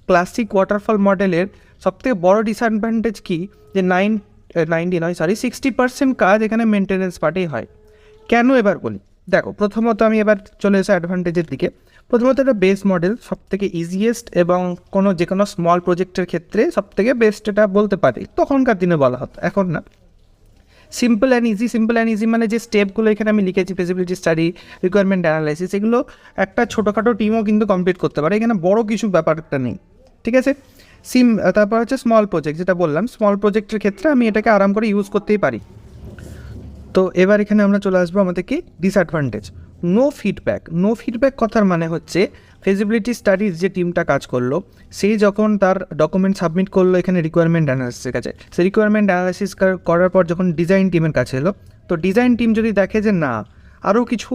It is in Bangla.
ক্লাসিক ওয়াটারফল মডেলের সবথেকে বড় ডিসঅ্যাডভান্টেজ কী, যে 60% কাজ এখানে মেনটেন্যান্স পার্টেই হয়। কেন এবার বলি, দেখো প্রথমত আমি এবার চলে এসে অ্যাডভান্টেজের দিকে। প্রথমত এটা বেস মডেল, সবথেকে ইজিয়েস্ট এবং যে কোনো স্মল প্রজেক্টের ক্ষেত্রে সবথেকে বেস্ট এটা বলতে পারি, তখনকার দিনে বলা হতো, এখন না। সিম্পল অ্যান্ড ইজি মানে যে স্টেপগুলো এখানে আমি লিখেছি, ফিজিবিলিটি স্টাডি, রিকোয়ারমেন্ট অ্যানালাইসিস, এগুলো একটা ছোটোখাটো টিমও কিন্তু কমপ্লিট করতে পারে, এখানে বড় কিছু ব্যাপারটা নেই, ঠিক আছে। তারপর হচ্ছে স্মল প্রজেক্ট, যেটা বললাম স্মল প্রজেক্টের ক্ষেত্রে আমি এটাকে আরাম করে ইউজ করতেই পারি। তো এবার এখানে আমরা চলে আসবো আমাদের কি ডিসঅ্যাডভান্টেজ। নো ফিডব্যাক কথার মানে হচ্ছে ফিজিবিলিটি স্টাডিজ যে টিমটা কাজ করলো, সেই যখন তার ডকুমেন্ট সাবমিট করলো এখানে রিকোয়ারমেন্ট অ্যানালাইসিসের কাছে, সেই রিকোয়ারমেন্ট অ্যানালাইসিস করার পর যখন ডিজাইন টিমের কাছে এলো, তো ডিজাইন টিম যদি দেখে যে না আরও কিছু